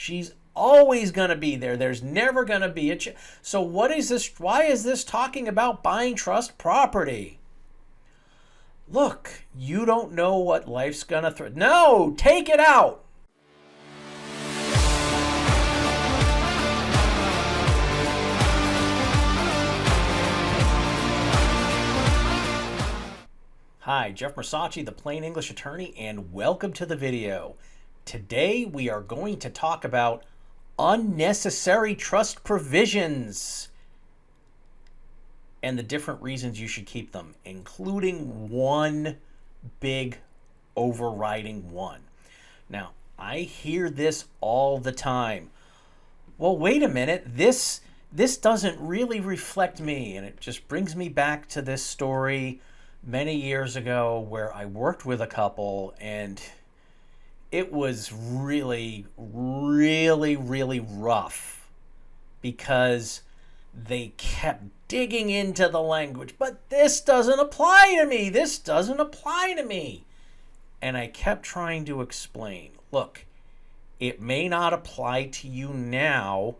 She's always going to be there. There's never going to be a So what is this? Why is this talking about buying trust property? Look, you don't know what life's going to throw. No, take it out. Hi, Jeff Mersace, the Plain English Attorney, and welcome to the video. Today we are going to talk about unnecessary trust provisions and the different reasons you should keep them, including one big overriding one. Now, I hear this all the time. Well, wait a minute, this doesn't really reflect me, and it just brings me back to this story many years ago where I worked with a couple, and it was really, really, really rough because they kept digging into the language. But this doesn't apply to me. This doesn't apply to me. And I kept trying to explain, look, it may not apply to you now,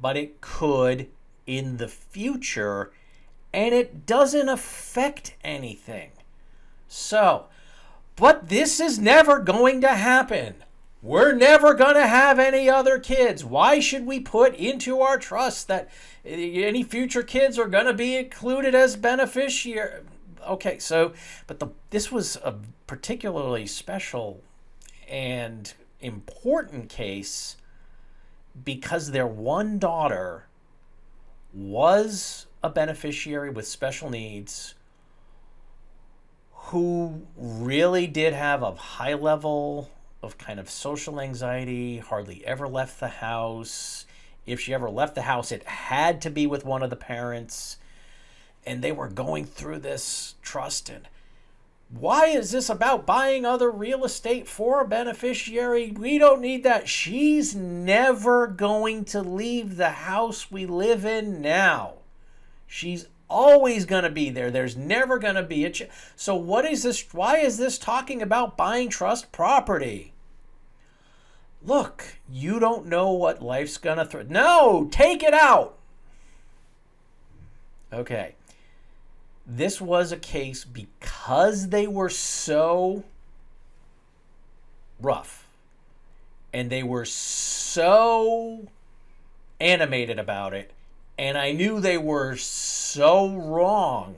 but it could in the future, and it doesn't affect anything. So, but this is never going to happen. We're never going to have any other kids. Why should we put into our trust that any future kids are going to be included as beneficiaries? Okay, so, but this was a particularly special and important case because their one daughter was a beneficiary with special needs who really did have a high level of kind of social anxiety, hardly ever left the house. If she ever left the house, it had to be with one of the parents. And they were going through this trust. And why is this about buying other real estate for a beneficiary? We don't need that. She's never going to leave the house we live in now. She's always going to be there. There's never going to be a So what is this? Why is this talking about buying trust property? Look, you don't know what life's going to throw. No, take it out. Okay. This was a case because they were so rough and they were so animated about it, and I knew they were so wrong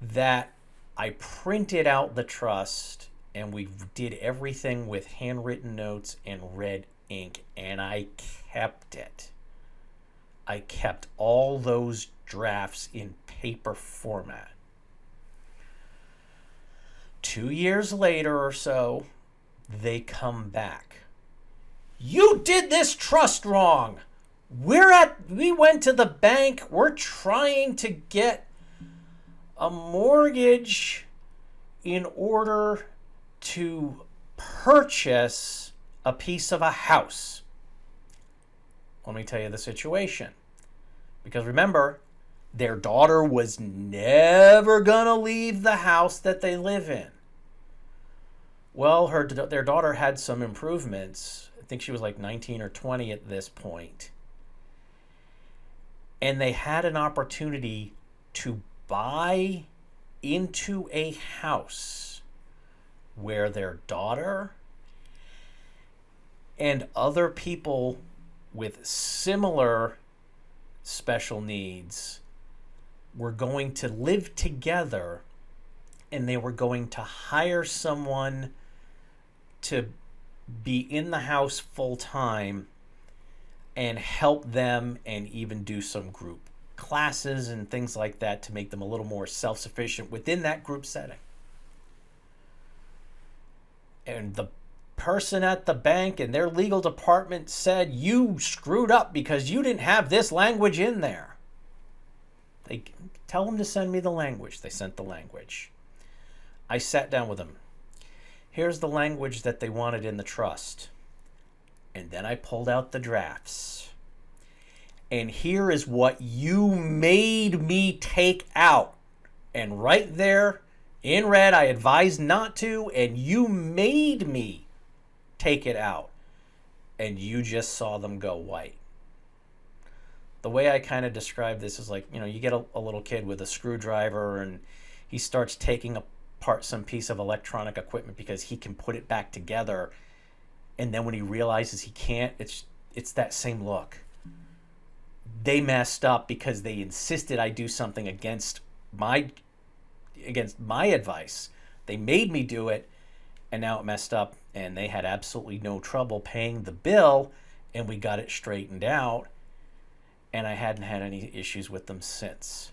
that I printed out the trust and we did everything with handwritten notes and red ink, and I kept it. I kept all those drafts in paper format. 2 years later or so, they come back. You did this trust wrong. We went to the bank. We're trying to get a mortgage in order to purchase a piece of a house. Let me tell you the situation. Because remember, their daughter was never going to leave the house that they live in. Well, their daughter had some improvements. I think she was like 19 or 20 at this point. And they had an opportunity to buy into a house where their daughter and other people with similar special needs were going to live together, and they were going to hire someone to be in the house full time and help them, and even do some group classes and things like that to make them a little more self-sufficient within that group setting. And the person at the bank and their legal department said, you screwed up because you didn't have this language in there. They tell them to send me the language. They sent the language. I sat down with them. Here's the language that they wanted in the trust. And then I pulled out the drafts. And here is what you made me take out. And right there in red, I advised not to, and you made me take it out, and you just saw them go white. The way I kind of describe this is like, you get a little kid with a screwdriver and he starts taking apart some piece of electronic equipment because he can put it back together. And then when he realizes he can't, it's that same look. They messed up because they insisted I do something against my advice. They made me do it, and now it messed up, and they had absolutely no trouble paying the bill, and we got it straightened out, and I hadn't had any issues with them since.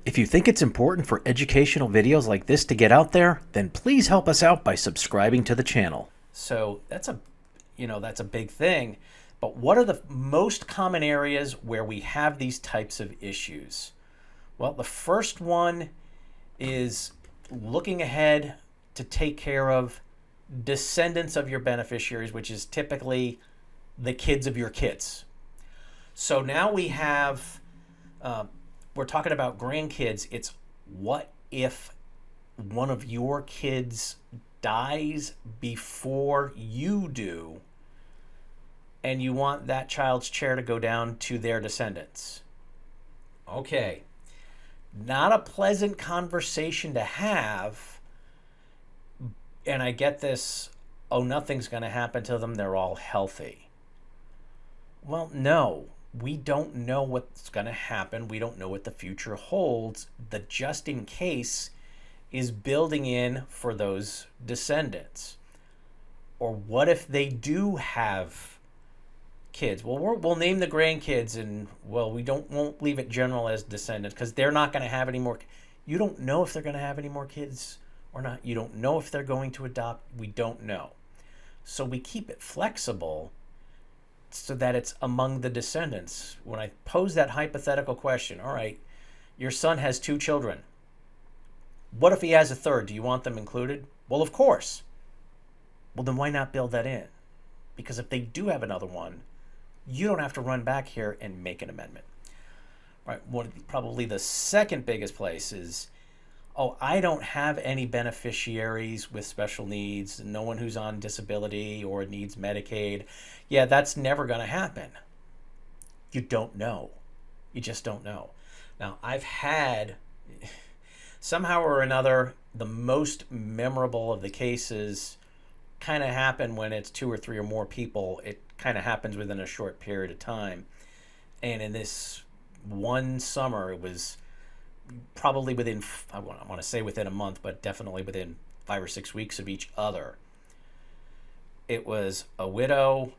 If you think it's important for educational videos like this to get out there, then please help us out by subscribing to the channel. So that's a big thing. But what are the most common areas where we have these types of issues? Well, the first one is looking ahead to take care of descendants of your beneficiaries, which is typically the kids of your kids. So now we have, we're talking about grandkids. It's what if one of your kids dies before you do, and you want that child's share to go down to their descendants. Okay, not a pleasant conversation to have. And I get this, oh, nothing's going to happen to them, they're all healthy. Well, no, we don't know what's going to happen. We don't know what the future holds. The just in case is building in for those descendants. Or what if they do have kids? Well, we'll name the grandkids, and well, we won't leave it general as descendants because they're not going to have any more. You don't know if they're going to have any more kids or not. You don't know if they're going to adopt. We don't know. So we keep it flexible so that it's among the descendants. When I pose that hypothetical question, all right, your son has 2 children. What if he has a third? Do you want them included? Well, of course. Well, then why not build that in? Because if they do have another one, you don't have to run back here and make an amendment. Right? Probably the second biggest place is, oh, I don't have any beneficiaries with special needs, no one who's on disability or needs Medicaid. Yeah, that's never going to happen. You don't know. You just don't know. Now, I've had, somehow or another, the most memorable of the cases kind of happen when it's 2 or 3 or more people. It kind of happens within a short period of time. And in this one summer, it was probably within, I want to say within a month, but definitely within 5 or 6 weeks of each other. It was a widow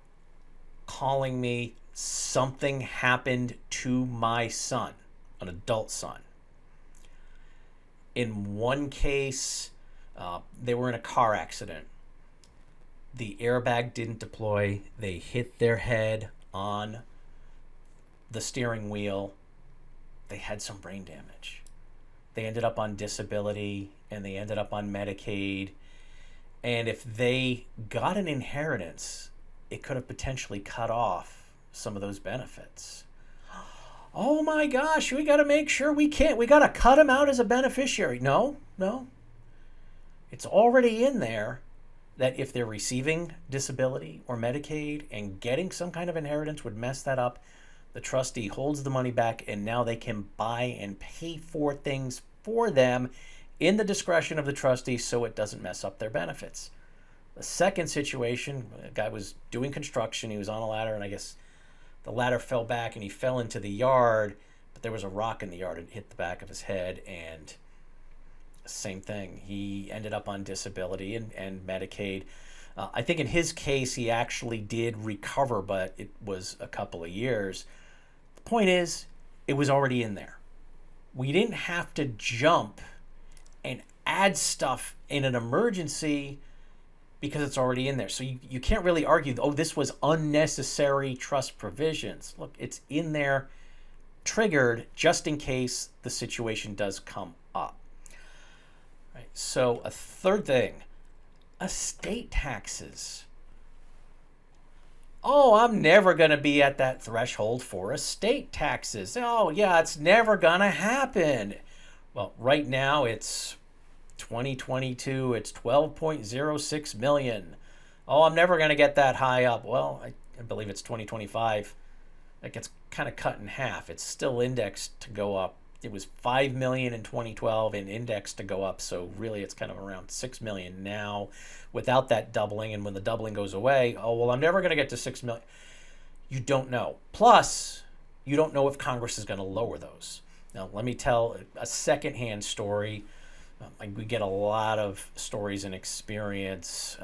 calling me, something happened to my son, an adult son. In one case, they were in a car accident. The airbag didn't deploy. They hit their head on the steering wheel. They had some brain damage. They ended up on disability, and they ended up on Medicaid. And if they got an inheritance, it could have potentially cut off some of those benefits. Oh my gosh, we got to make sure we got to cut them out as a beneficiary. No. It's already in there that if they're receiving disability or Medicaid and getting some kind of inheritance would mess that up, the trustee holds the money back, and now they can buy and pay for things for them in the discretion of the trustee so it doesn't mess up their benefits. The second situation, a guy was doing construction. He was on a ladder, and I guess the ladder fell back and he fell into the yard, but there was a rock in the yard and hit the back of his head, and same thing. He ended up on disability and Medicaid. I think in his case, he actually did recover, but it was a couple of years. The point is, it was already in there. We didn't have to jump and add stuff in an emergency because it's already in there. So you can't really argue, oh, this was unnecessary trust provisions. Look, it's in there, triggered just in case the situation does come up. Right. So a third thing, estate taxes. Oh, I'm never going to be at that threshold for estate taxes. Oh, yeah, it's never going to happen. Well, right now it's 2022. It's 12.06 million. Oh, I'm never going to get that high up. Well, I believe it's 2025. It gets kind of cut in half. It's still indexed to go up. It was 5 million in 2012 and indexed to go up. So really it's kind of around 6 million now without that doubling. And when the doubling goes away, oh, well, I'm never going to get to 6 million. You don't know. Plus, you don't know if Congress is going to lower those. Now, let me tell a secondhand story. We get a lot of stories and experience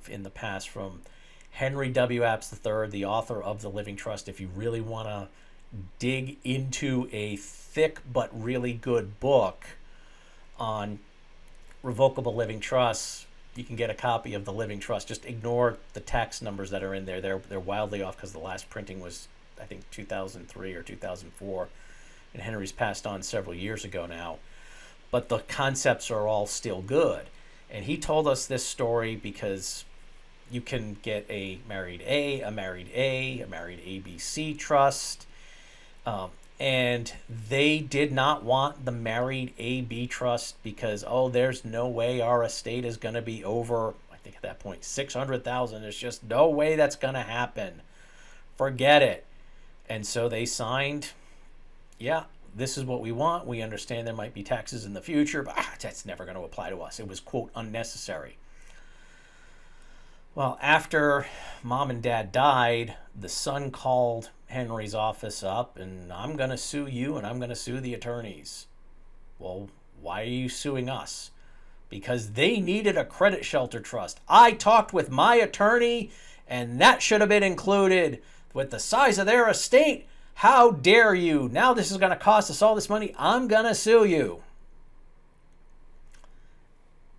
in the past from Henry W. Apps III, the author of The Living Trust. If you really want to dig into a thick but really good book on revocable living trusts, you can get a copy of The Living Trust. Just ignore the tax numbers that are in there. They're wildly off because the last printing was, I think, 2003 or 2004, and Henry's passed on several years ago now. But the concepts are all still good. And he told us this story because you can get a married a married a married ABC trust. And they did not want the married AB trust because, oh, there's no way our estate is going to be over, I think at that point, 600,000. There's just no way that's going to happen. Forget it. And so they signed, yeah, this is what we want. We understand there might be taxes in the future, but that's never going to apply to us. It was, quote, unnecessary. Well, after mom and dad died, the son called Henry's office up and, I'm going to sue you and I'm going to sue the attorneys. Well, why are you suing us? Because they needed a credit shelter trust. I talked with my attorney and that should have been included with the size of their estate. How dare you? Now this is going to cost us all this money. I'm going to sue you.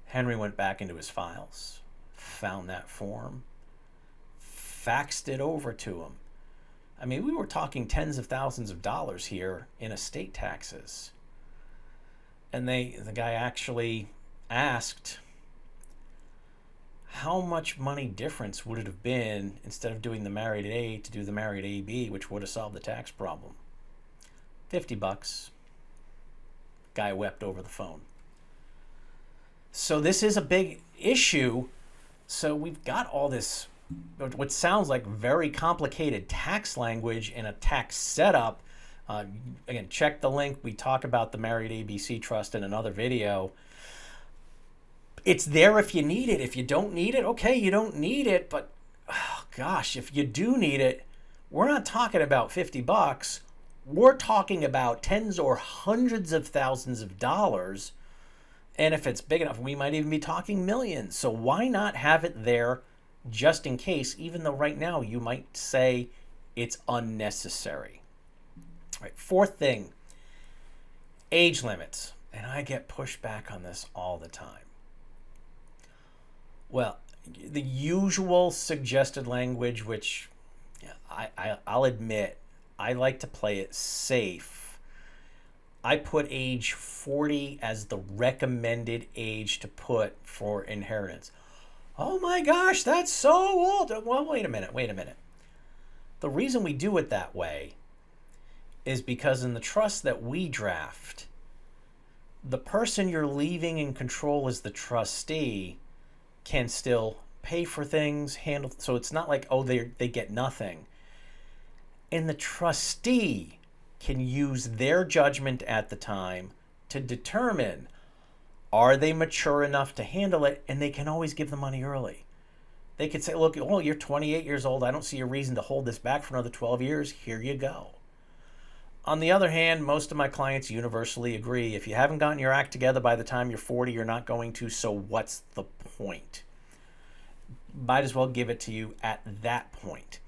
Henry went back into his files, found that form, faxed it over to him. I mean, we were talking tens of thousands of dollars here in estate taxes. And the guy actually asked, how much money difference would it have been instead of doing the married A to do the married AB, which would have solved the tax problem? $50. Guy wept over the phone. So this is a big issue. So we've got all this, what sounds like very complicated tax language and a tax setup. Again, check the link. We talk about the married ABC trust in another video. It's there if you need it. If you don't need it, okay, you don't need it. But oh gosh, if you do need it, we're not talking about $50. We're talking about tens or hundreds of thousands of dollars. And if it's big enough, we might even be talking millions. So why not have it there just in case, even though right now you might say it's unnecessary. All right, fourth thing, age limits. And I get pushed back on this all the time. Well, the usual suggested language, which I'll admit, I like to play it safe. I put age 40 as the recommended age to put for inheritance. Oh my gosh, that's so old. Well, wait a minute. The reason we do it that way is because in the trust that we draft, the person you're leaving in control as the trustee can still pay for things, handle. So it's not like, oh, they get nothing. And the trustee can use their judgment at the time to determine, are they mature enough to handle it? And they can always give the money early. They could say, look, oh, you're 28 years old. I don't see a reason to hold this back for another 12 years. Here you go. On the other hand, most of my clients universally agree. If you haven't gotten your act together by the time you're 40, you're not going to. So what's the point? Might as well give it to you at that point.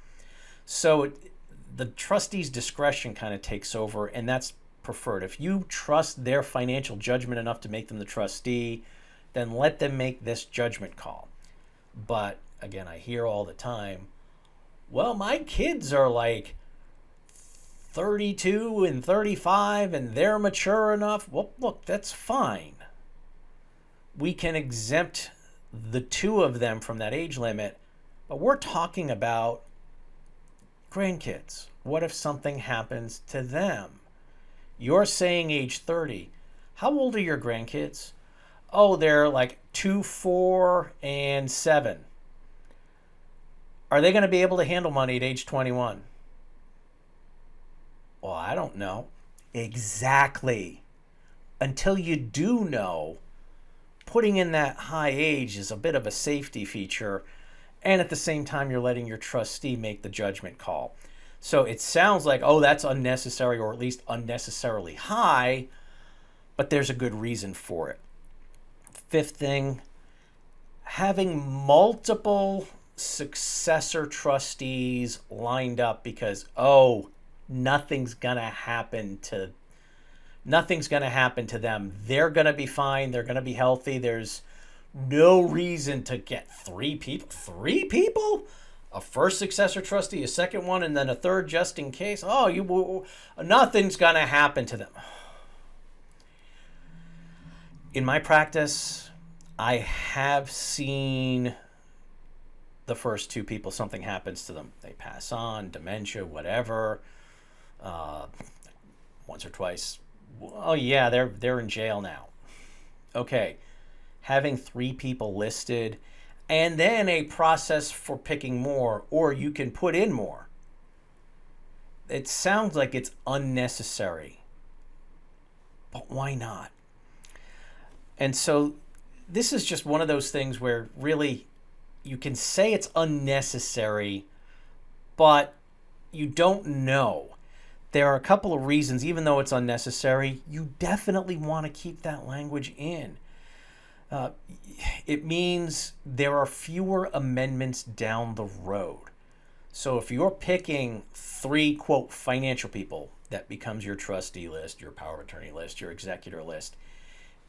So the trustee's discretion kind of takes over, and that's preferred. If you trust their financial judgment enough to make them the trustee, then let them make this judgment call. But again, I hear all the time, well, my kids are like 32 and 35 and they're mature enough. Well, look, that's fine. We can exempt the two of them from that age limit, but we're talking about grandkids. What if something happens to them? You're saying age 30. How old are your grandkids? Oh, they're like 2, 4, and 7. Are they going to be able to handle money at age 21? Well, I don't know. Exactly. Until you do know, putting in that high age is a bit of a safety feature. And at the same time, you're letting your trustee make the judgment call. So it sounds like, oh, that's unnecessary, or at least unnecessarily high, but there's a good reason for it. Fifth thing, having multiple successor trustees lined up because, oh, nothing's going to happen to them. They're going to be fine. They're going to be healthy. There's no reason to get three people, a first successor trustee, a second one, and then a third just in case. Oh, nothing's going to happen to them. In my practice, I have seen the first two people, something happens to them. They pass on, dementia, whatever. Once or twice. Oh yeah, they're in jail now. Okay, having three people listed, and then a process for picking more, or you can put in more. It sounds like it's unnecessary, but why not? And so this is just one of those things where really you can say it's unnecessary, but you don't know. There are a couple of reasons, even though it's unnecessary, you definitely want to keep that language in. It means there are fewer amendments down the road. So if you're picking three, quote, financial people, that becomes your trustee list, your power of attorney list, your executor list.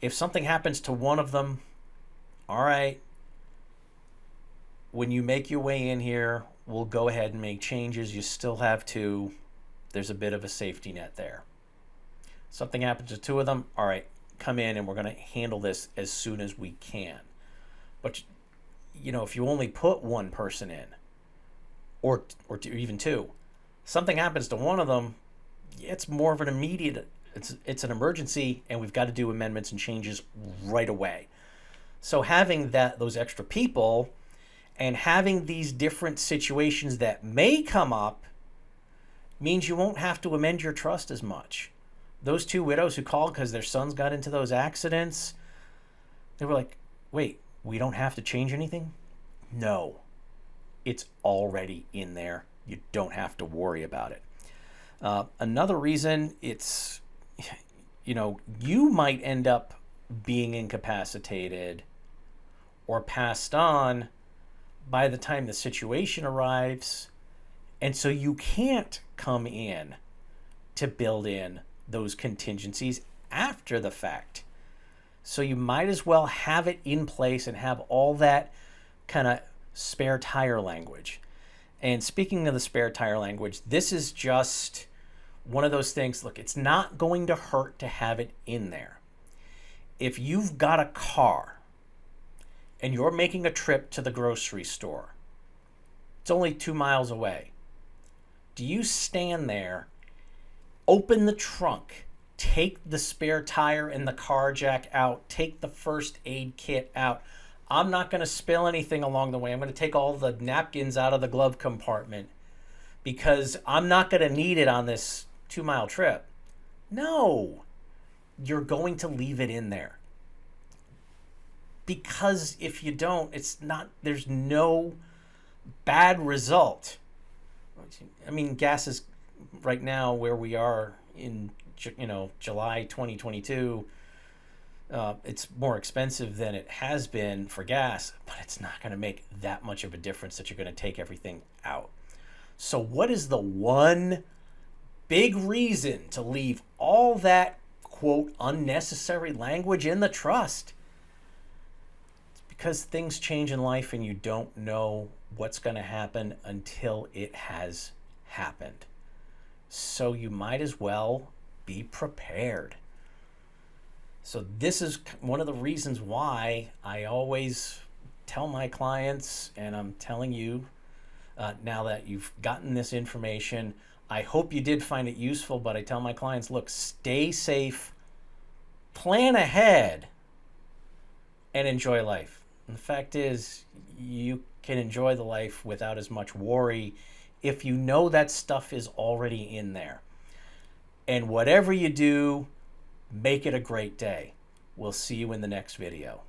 If something happens to one of them, all right, when you make your way in here, we'll go ahead and make changes. You still have to. There's a bit of a safety net there. Something happens to two of them, all right, come in and we're going to handle this as soon as we can. But, if you only put one person in, or even two, something happens to one of them, it's more of an immediate, it's an emergency, and we've got to do amendments and changes right away. So having those extra people and having these different situations that may come up means you won't have to amend your trust as much. Those two widows who called because their sons got into those accidents, they were like, wait, we don't have to change anything? No, it's already in there. You don't have to worry about it. Another reason it's, you might end up being incapacitated or passed on by the time the situation arrives. And so you can't come in to build in those contingencies after the fact. So you might as well have it in place and have all that kind of spare tire language. And speaking of the spare tire language, this is just one of those things. Look, it's not going to hurt to have it in there. If you've got a car and you're making a trip to the grocery store, it's only 2 miles away. Do you stand there, open the trunk, take the spare tire and the car jack out, take the first aid kit out? I'm not going to spill anything along the way. I'm going to take all the napkins out of the glove compartment because I'm not going to need it on this 2-mile trip. No, you're going to leave it in there. Because if you don't, there's no bad result. I mean, gas is right now where we are in, July 2022. It's more expensive than it has been for gas, but it's not going to make that much of a difference that you're going to take everything out. So what is the one big reason to leave all that, quote, unnecessary language in the trust? It's because things change in life and you don't know what's going to happen until it has happened. So you might as well be prepared. So this is one of the reasons why I always tell my clients, and I'm telling you now that you've gotten this information, I hope you did find it useful, but I tell my clients, look, stay safe, plan ahead, and enjoy life. And the fact is, you can enjoy the life without as much worry if you know that stuff is already in there. And whatever you do, make it a great day. We'll see you in the next video.